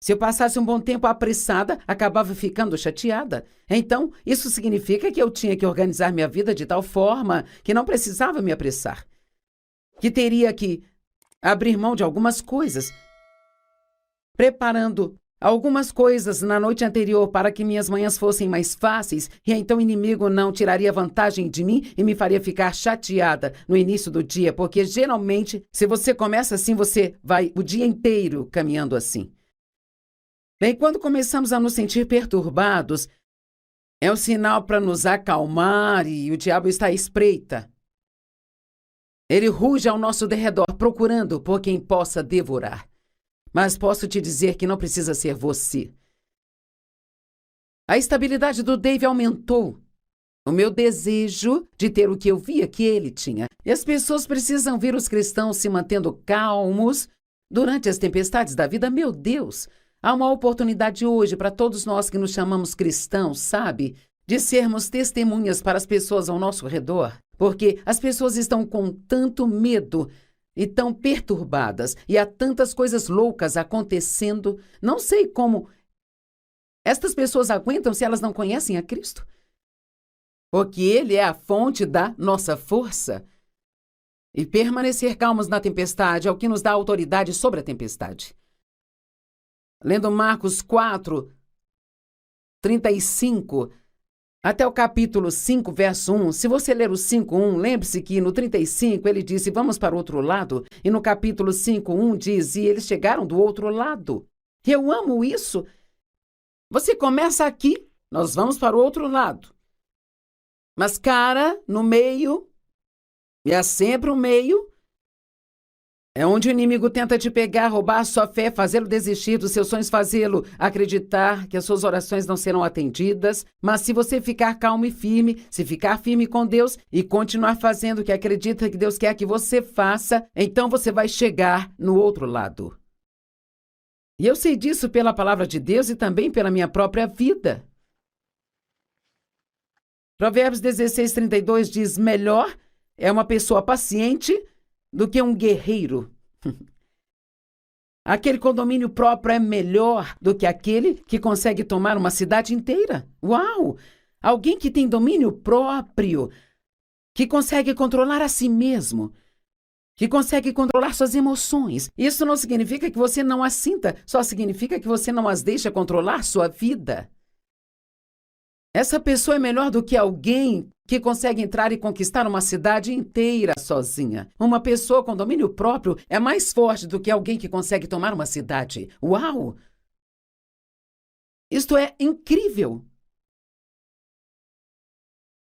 se eu passasse um bom tempo apressada, acabava ficando chateada. Então, isso significa que eu tinha que organizar minha vida de tal forma que não precisava me apressar. Que teria que abrir mão de algumas coisas, preparando algumas coisas na noite anterior para que minhas manhãs fossem mais fáceis, e então o inimigo não tiraria vantagem de mim e me faria ficar chateada no início do dia, porque geralmente, se você começa assim, você vai o dia inteiro caminhando assim. Bem, quando começamos a nos sentir perturbados, é um sinal para nos acalmar e o diabo está à espreita. Ele ruge ao nosso derredor, procurando por quem possa devorar. Mas posso te dizer que não precisa ser você. A estabilidade do Dave aumentou. O meu desejo de ter o que eu via que ele tinha. E as pessoas precisam ver os cristãos se mantendo calmos durante as tempestades da vida. Meu Deus, há uma oportunidade hoje para todos nós que nos chamamos cristãos, sabe? De sermos testemunhas para as pessoas ao nosso redor. Porque as pessoas estão com tanto medo e tão perturbadas. E há tantas coisas loucas acontecendo. Não sei como estas pessoas aguentam se elas não conhecem a Cristo. Porque Ele é a fonte da nossa força. E permanecer calmos na tempestade é o que nos dá autoridade sobre a tempestade. Lendo Marcos 4, 35, até o capítulo 5, verso 1, se você ler o 5:1, lembre-se que no 35 ele disse, vamos para o outro lado, e no capítulo 5:1 diz, e eles chegaram do outro lado. Eu amo isso. Você começa aqui, nós vamos para o outro lado. Mas, cara, no meio, e há sempre um meio, é onde o inimigo tenta te pegar, roubar a sua fé, fazê-lo desistir dos seus sonhos, fazê-lo acreditar que as suas orações não serão atendidas. Mas se você ficar calmo e firme, se ficar firme com Deus e continuar fazendo o que acredita que Deus quer que você faça, então você vai chegar no outro lado. E eu sei disso pela palavra de Deus e também pela minha própria vida. Provérbios 16:32 diz, melhor é uma pessoa paciente do que um guerreiro. Aquele com domínio próprio é melhor do que aquele que consegue tomar uma cidade inteira. Uau! Alguém que tem domínio próprio, que consegue controlar a si mesmo, que consegue controlar suas emoções. Isso não significa que você não as sinta, só significa que você não as deixa controlar sua vida. Essa pessoa é melhor do que alguém que consegue entrar e conquistar uma cidade inteira sozinha. Uma pessoa com domínio próprio é mais forte do que alguém que consegue tomar uma cidade. Uau! Isto é incrível!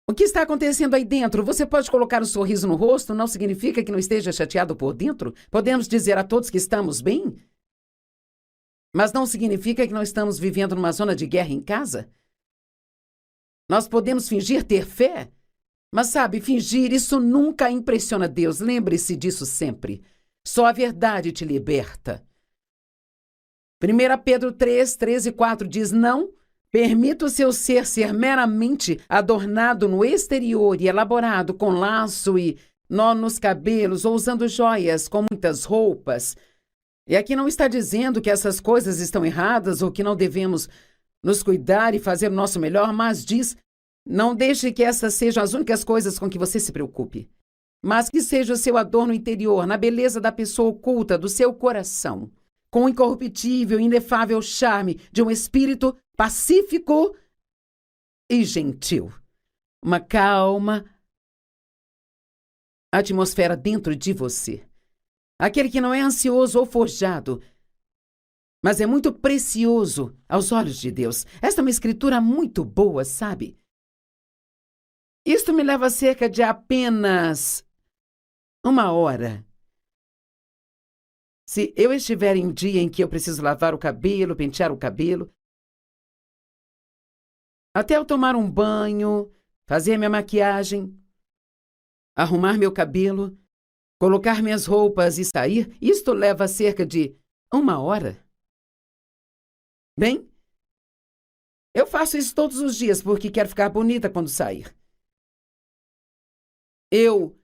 O que está acontecendo aí dentro? Você pode colocar um sorriso no rosto, não significa que não esteja chateado por dentro? Podemos dizer a todos que estamos bem? Mas não significa que não estamos vivendo numa zona de guerra em casa? Nós podemos fingir ter fé, mas sabe, fingir, isso nunca impressiona Deus. Lembre-se disso sempre. Só a verdade te liberta. 1 Pedro 3, 13 e 4 diz, não permita o seu ser meramente adornado no exterior e elaborado com laço e nó nos cabelos ou usando joias com muitas roupas. E aqui não está dizendo que essas coisas estão erradas ou que não devemos nos cuidar e fazer o nosso melhor, mas diz, não deixe que essas sejam as únicas coisas com que você se preocupe, mas que seja o seu adorno interior, na beleza da pessoa oculta do seu coração, com o incorruptível e inefável charme de um espírito pacífico e gentil. Uma calma atmosfera dentro de você. Aquele que não é ansioso ou forjado, mas é muito precioso aos olhos de Deus. Esta é uma escritura muito boa, sabe? Isto me leva cerca de apenas 1 hora. Se eu estiver em um dia em que eu preciso lavar o cabelo, pentear o cabelo, até eu tomar um banho, fazer minha maquiagem, arrumar meu cabelo, colocar minhas roupas e sair, isto leva cerca de 1 hora. Bem, eu faço isso todos os dias porque quero ficar bonita quando sair. Eu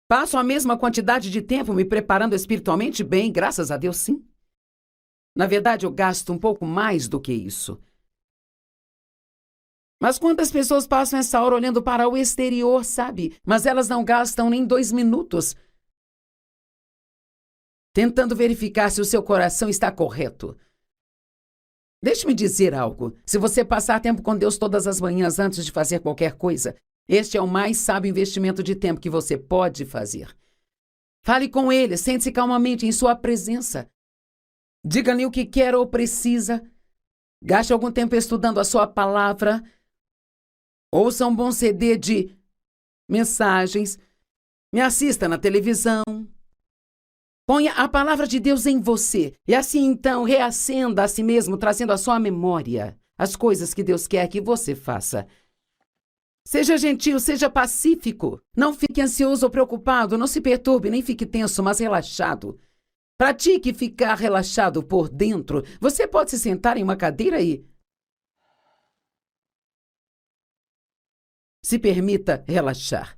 passo a mesma quantidade de tempo me preparando espiritualmente bem, graças a Deus, sim. Na verdade, eu gasto um pouco mais do que isso. Mas quantas pessoas passam essa hora olhando para o exterior, sabe? Mas elas não gastam nem 2 minutos tentando verificar se o seu coração está correto. Deixe-me dizer algo. Se você passar tempo com Deus todas as manhãs antes de fazer qualquer coisa, este é o mais sábio investimento de tempo que você pode fazer. Fale com Ele, sente-se calmamente em sua presença. Diga-lhe o que quer ou precisa. Gaste algum tempo estudando a sua palavra. Ouça um bom CD de mensagens. Me assista na televisão. Ponha a palavra de Deus em você e assim então reacenda a si mesmo, trazendo à sua memória as coisas que Deus quer que você faça. Seja gentil, seja pacífico. Não fique ansioso ou preocupado, não se perturbe, nem fique tenso, mas relaxado. Pratique ficar relaxado por dentro. Você pode se sentar em uma cadeira e se permita relaxar.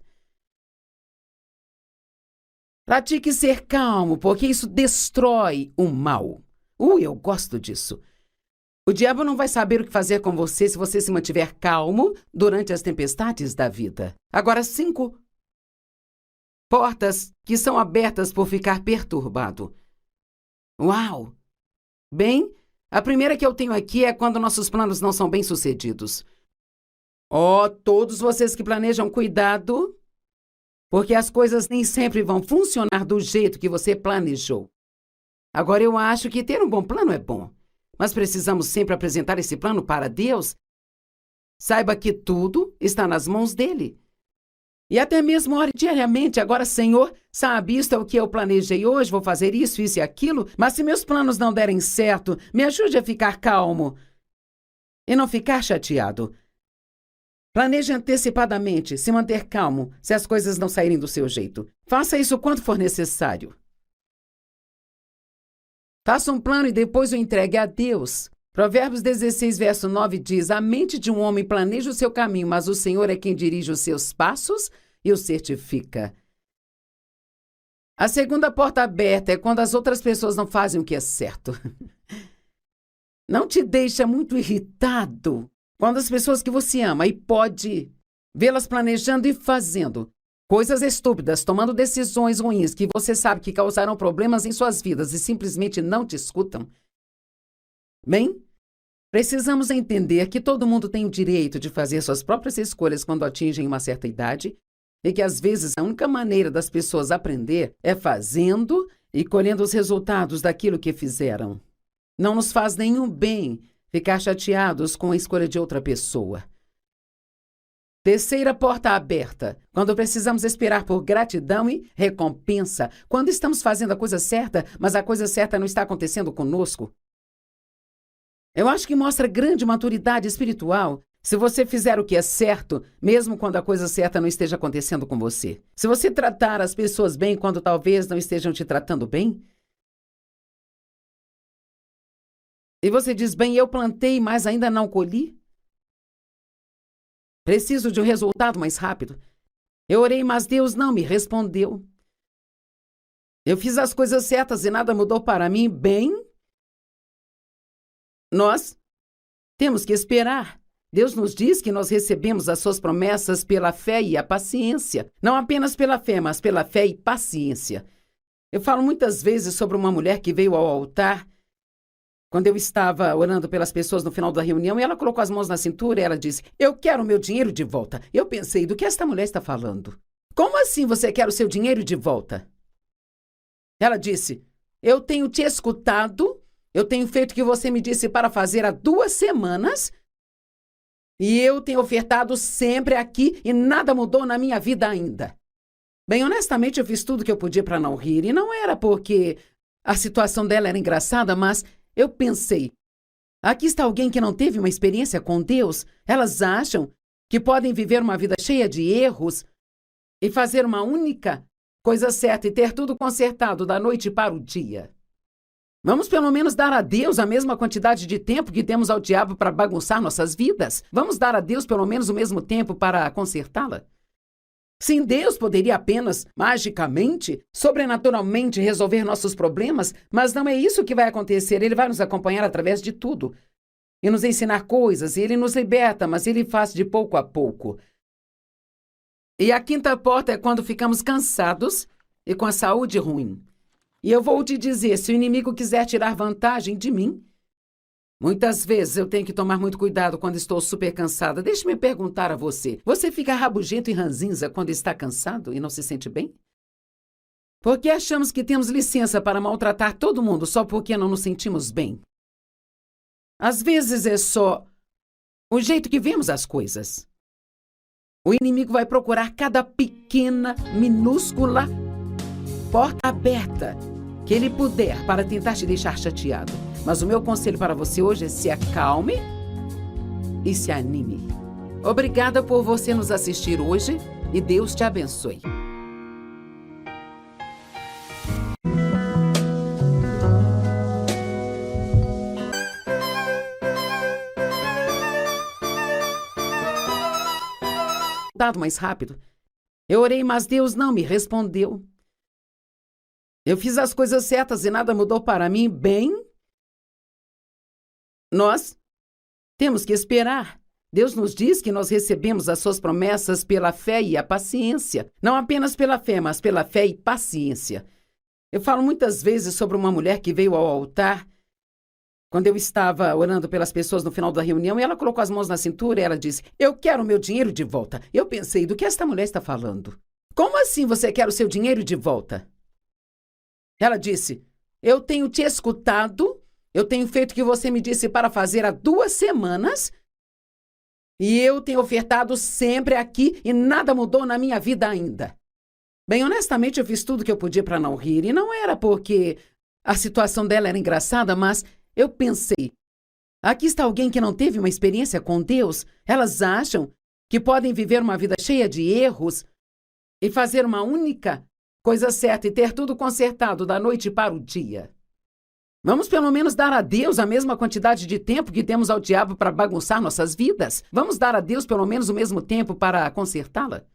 Pratique ser calmo, porque isso destrói o mal. Eu gosto disso. O diabo não vai saber o que fazer com você se você se mantiver calmo durante as tempestades da vida. Agora, 5 portas que são abertas por ficar perturbado. Uau! Bem, a primeira que eu tenho aqui é quando nossos planos não são bem-sucedidos. Todos vocês que planejam, cuidado, porque as coisas nem sempre vão funcionar do jeito que você planejou. Agora, eu acho que ter um bom plano é bom, mas precisamos sempre apresentar esse plano para Deus. Saiba que tudo está nas mãos dele. E até mesmo ore diariamente. Agora, Senhor, sabe, isto é o que eu planejei hoje, vou fazer isso e aquilo, mas se meus planos não derem certo, me ajude a ficar calmo e não ficar chateado. Planeje antecipadamente, se manter calmo, se as coisas não saírem do seu jeito. Faça isso quanto for necessário. Faça um plano e depois o entregue a Deus. Provérbios 16, verso 9 diz: a mente de um homem planeja o seu caminho, mas o Senhor é quem dirige os seus passos e o certifica. A segunda porta aberta é quando as outras pessoas não fazem o que é certo. Não te deixa muito irritado quando as pessoas que você ama e pode vê-las planejando e fazendo coisas estúpidas, tomando decisões ruins que você sabe que causarão problemas em suas vidas e simplesmente não te escutam? Bem, precisamos entender que todo mundo tem o direito de fazer suas próprias escolhas quando atingem uma certa idade e que, às vezes, a única maneira das pessoas aprender é fazendo e colhendo os resultados daquilo que fizeram. Não nos faz nenhum bem ficar chateados com a escolha de outra pessoa. Terceira porta aberta, quando precisamos esperar por gratidão e recompensa, quando estamos fazendo a coisa certa, mas a coisa certa não está acontecendo conosco. Eu acho que mostra grande maturidade espiritual se você fizer o que é certo, mesmo quando a coisa certa não esteja acontecendo com você. Se você tratar as pessoas bem quando talvez não estejam te tratando bem. E você diz, bem, eu plantei, mas ainda não colhi. Preciso de um resultado mais rápido. Eu orei, mas Deus não me respondeu. Eu fiz as coisas certas e nada mudou para mim. Bem, nós temos que esperar. Deus nos diz que nós recebemos as suas promessas pela fé e a paciência. Não apenas pela fé, mas pela fé e paciência. Eu falo muitas vezes sobre uma mulher que veio ao altar quando eu estava orando pelas pessoas no final da reunião, e ela colocou as mãos na cintura e ela disse, eu quero o meu dinheiro de volta. Eu pensei, do que esta mulher está falando? Como assim você quer o seu dinheiro de volta? Ela disse, eu tenho te escutado, eu tenho feito o que você me disse para fazer há 2 semanas, e eu tenho ofertado sempre aqui e nada mudou na minha vida ainda. Bem, honestamente, eu fiz tudo o que eu podia para não rir, e não era porque a situação dela era engraçada, mas eu pensei, aqui está alguém que não teve uma experiência com Deus. Elas acham que podem viver uma vida cheia de erros e fazer uma única coisa certa e ter tudo consertado da noite para o dia. Vamos pelo menos dar a Deus a mesma quantidade de tempo que temos ao diabo para bagunçar nossas vidas? Vamos dar a Deus pelo menos o mesmo tempo para consertá-la? Sim, Deus poderia apenas, magicamente, sobrenaturalmente resolver nossos problemas, mas não é isso que vai acontecer. Ele vai nos acompanhar através de tudo e nos ensinar coisas, e Ele nos liberta, mas Ele faz de pouco a pouco. E a quinta porta é quando ficamos cansados e com a saúde ruim. E eu vou te dizer, se o inimigo quiser tirar vantagem de mim, muitas vezes eu tenho que tomar muito cuidado quando estou super cansada. Deixe-me perguntar a você. Você fica rabugento e ranzinza quando está cansado e não se sente bem? Por que achamos que temos licença para maltratar todo mundo só porque não nos sentimos bem? Às vezes é só o jeito que vemos as coisas. O inimigo vai procurar cada pequena, minúscula porta aberta que ele puder para tentar te deixar chateado. Mas o meu conselho para você hoje é: se acalme e se anime. Obrigada por você nos assistir hoje e Deus te abençoe. Dado mais rápido. Eu orei, mas Deus não me respondeu. Eu fiz as coisas certas e nada mudou para mim. Bem, nós temos que esperar. Deus nos diz que nós recebemos as suas promessas pela fé e a paciência. Não apenas pela fé, mas pela fé e paciência. Eu falo muitas vezes sobre uma mulher que veio ao altar quando eu estava orando pelas pessoas no final da reunião, e ela colocou as mãos na cintura e ela disse: eu quero o meu dinheiro de volta. Eu pensei: do que esta mulher está falando? Como assim você quer o seu dinheiro de volta? Ela disse: eu tenho te escutado, eu tenho feito o que você me disse para fazer há 2 semanas, e eu tenho ofertado sempre aqui e nada mudou na minha vida ainda. Bem, honestamente, eu fiz tudo o que eu podia para não rir, e não era porque a situação dela era engraçada, mas eu pensei: aqui está alguém que não teve uma experiência com Deus. Elas acham que podem viver uma vida cheia de erros e fazer uma única coisa certa e ter tudo consertado da noite para o dia. Vamos pelo menos dar a Deus a mesma quantidade de tempo que temos ao diabo para bagunçar nossas vidas? Vamos dar a Deus pelo menos o mesmo tempo para consertá-la?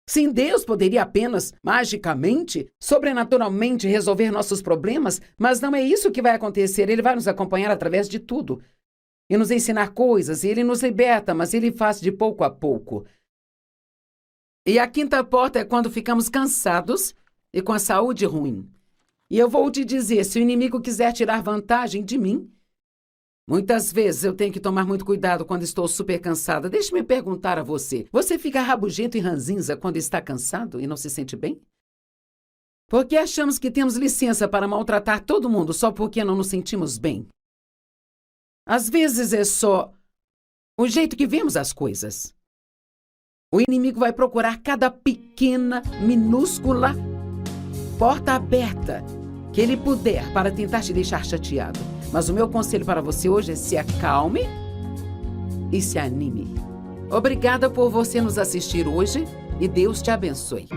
Sim, Deus poderia apenas, magicamente, sobrenaturalmente resolver nossos problemas, mas não é isso que vai acontecer. Ele vai nos acompanhar através de tudo e nos ensinar coisas, e Ele nos liberta, mas Ele faz de pouco a pouco. E a 5ª porta é quando ficamos cansados e com a saúde ruim. E eu vou te dizer, se o inimigo quiser tirar vantagem de mim, muitas vezes eu tenho que tomar muito cuidado quando estou super cansada. Deixe-me perguntar a você: você fica rabugento e ranzinza quando está cansado e não se sente bem? Por que achamos que temos licença para maltratar todo mundo só porque não nos sentimos bem? Às vezes é só o jeito que vemos as coisas. O inimigo vai procurar cada pequena, minúscula porta aberta que ele puder para tentar te deixar chateado. Mas o meu conselho para você hoje é: se acalme e se anime. Obrigada por você nos assistir hoje e Deus te abençoe.